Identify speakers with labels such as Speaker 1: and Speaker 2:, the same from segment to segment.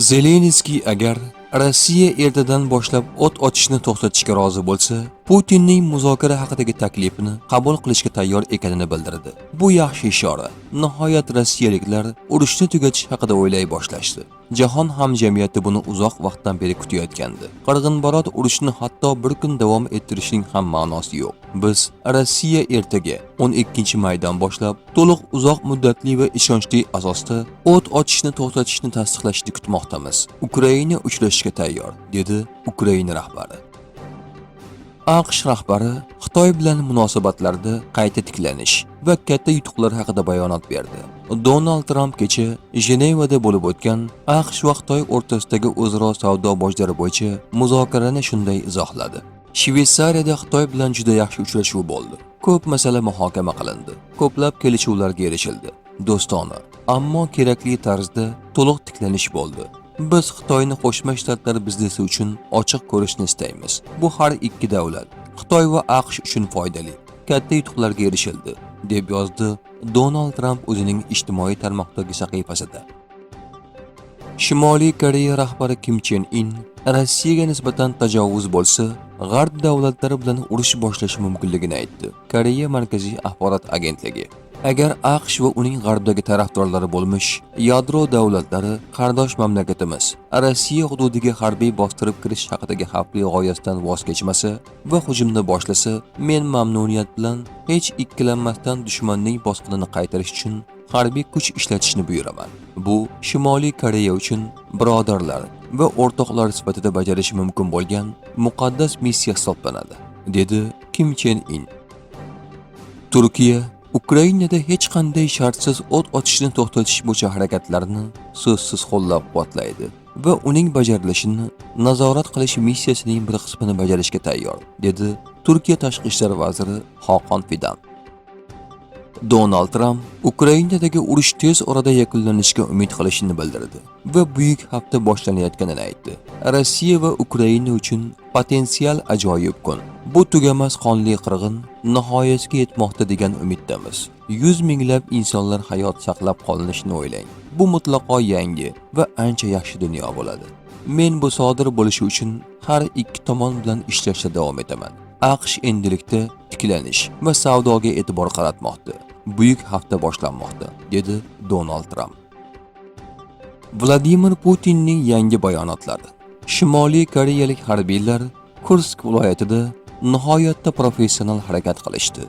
Speaker 1: Zelenskiy agar Rossiya ertadan boshlab o't ochishni to'xtatishga rozi bo'lsa, Putinning muzokara haqidagi taklifini qabul qilishga tayyor ekanini bildirdi. Bu yaxshi ishora. Nihoyat rossiyaliklar urushni tugatish haqida o'ylay boshlashdi. Jahon hamjamiyati buni uzoq vaqtdan beri kutayotgandi. Qirg'inbarot urushni hatto bir kun davom ettirishning ham ma'nosi yo'q. Biz Rossiya ertaga 12-maydan boshlab to'liq uzoq muddatli va ishonchli asosda o't ochishni to'xtatishni tasdiqlashni kutmoqdamiz. Ukraina uchrashishga tayyor, dedi Ukraina rahbari. AQSh rahbari Xitoy bilan munosabatlarda qayta tiklanish va katta yutuqlar haqida bayonot berdi. Donald Tramp kecha Jenevada bo'lib o'tgan AQSh va Xitoy o'rtasidagi o'zaro savdo bojlari bo'yicha muzokarani shunday izohladi. Shveysariyada Xitoy bilan juda yaxshi uchrashuv bo'ldi. Ko'p masala muhokama qilindi. Ko'plab kelishuvlarga erishildi. Do'stona, ammo kerakli tarzda to'liq tiklanish bo'ldi. Biz Xitoyni Qo'shma Shtatlar biznesi uchun ochiq ko'rishni istaymiz. Bu har ikki davlat, Xitoy va AQSh uchun foydali. Katta yutuqlarga erishildi, deb yozdi Donald Tramp o'zining ijtimoiy tarmoqdagi sahifasida. Shimoliy Koreya rahbari Kim Chen In Rossiyaga nisbatan tajovuz bo'lsa, G'arb davlatlari bilan urush boshlashi mumkinligini aytdi. Koreya Markaziy axborot agentligi: agar AQSh va uning g'arbdagi tarafdorlari bo'lmish yadro davlatlari qardosh mamlakatimiz Rossiya hududiga harbiy bostirib kirish haqidagi xavfli g'oyasidan voz kechmasa va hujumni boshlasa, men mamnuniyat bilan hech ikkilanmasdan dushmanning bosqinini qaytarish uchun harbiy kuch ishlatishni buyuraman. Bu Shimoliy Koreya uchun birodarlar va o'rtoqlar sifatida bajarish mumkin bo'lgan muqaddas missiya hisoblanadi, dedi Kim Chen In. Turkiya Ukrainada hech qanday shartsiz o't ochishni to'xtatish bo'yicha harakatlarni so'zsiz qo'llab-quvvatlaydi va uning bajarilishini nazorat qilish missiyasining bir qismini bajarishga tayyor, dedi Turkiya tashqi ishlar vaziri Hakan Fidan. Donald Tramp Ukrainadagi urush tez orada yakunlanishiga umid qilishini bildirdi va buyuk hafta boshlanayotganini aytdi. Rossiya va Ukraina uchun potensial ajoyib kun. Bu tugamas qonli qirg'in nihoyasiga yetmoqda degan umiddamiz. 100 minglab insonlar hayot saqlab qolinishini o'ylang. Bu mutlaqo yangi va ancha yaxshi dunyo bo'ladi. Men bu sodir bo'lishi uchun har ikki tomon bilan ishlashda davom etaman. AQSh endilikda tiklanish va savdoga e'tibor qaratmoqda. Buyuk hafta boshlanmoqda, dedi Donald Tramp. Vladimir Putinning yangi bayonotlari. Shimoliy koreyalik harbiylar Kursk viloyatida nihoyatda professional harakat qilishdi.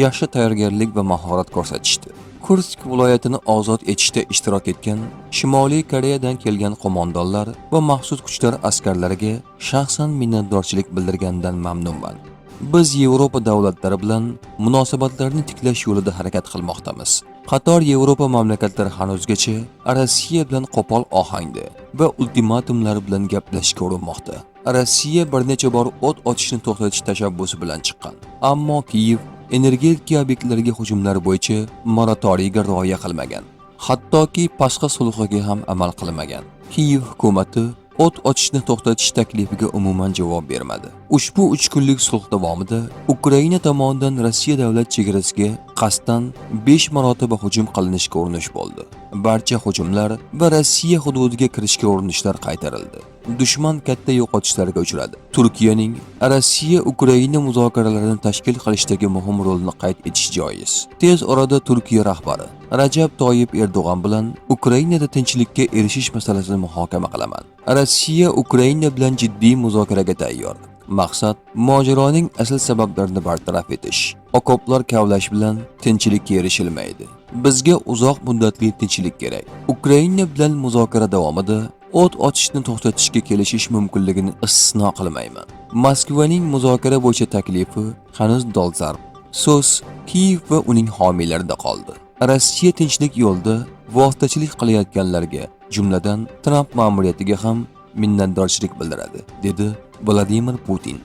Speaker 1: Yaxshi tayyorgarlik va mahorat ko'rsatishdi. Kursk viloyatini ozod etishda ishtirok etgan Shimoliy Koreyadan kelgan qo'mondonlar va maxsus kuchlar askarlariga shaxsan minnatdorchilik bildirgandan mamnunman. Biz Yevropa davlatlari bilan munosabatlarni tiklash yo'lida harakat qilmoqdamiz. Qator Yevropa mamlakatlari hanuzgacha Rossiya bilan qo'pol ohangda va ultimatumlar bilan gaplashishga urinmoqda. Rossiya bir necha bor o't ochishni to'xtatish tashabbusi bilan chiqqan, ammo Kiyev energetika obyektlariga hujumlar bo'yicha moratoriyga rioya qilmagan. Hattoki Pasxa sulhiga ham amal qilmagan. Kiyev hukumati o't ochishni to'xtatish taklifiga umuman javob bermadi. Ushbu 3 kunlik sulh davomida Ukraina tomonidan Rossiya davlat chegarasiga qasddan 5 marotaba hujum qilinishga urinish bo'ldi. Barcha hujumlar va Rossiya hududiga kirishga urinishlar qaytarildi. Dushman katta yo'qotishlarga uchradi. Turkiyaning Rossiya-Ukraina muzokaralarini tashkil qilishdagi muhim rolini qayd etish joiz. Tez orada Turkiya rahbari Rajab Toyyib Erdo'g'an bilan Ukrainada tinchlikka erishish masalasini muhokama qilaman. Rossiya Ukraina bilan jiddiy muzokaraga tayyor. Maqsad mojaroning asl sabablarini bartaraf etish. Okoplar kavlash bilan tinchlikka erishilmaydi. Bizga uzoq muddatli tinchlik kerak. Ukraina bilan muzokara davomida o't ochishni to'xtatishga kelishish mumkinligini istisno qilmayman. Moskvaning muzokara bo'yicha taklifi hanuz dolzarb. So'z Kiyev va uning homiylarida qoldi. Rossiya tinchlik yo'lida vositachilik qilayotganlarga, jumladan Tramp ma'muriyatiga ham minnatdorchilik bildiradi, dedi Vladimir Putin.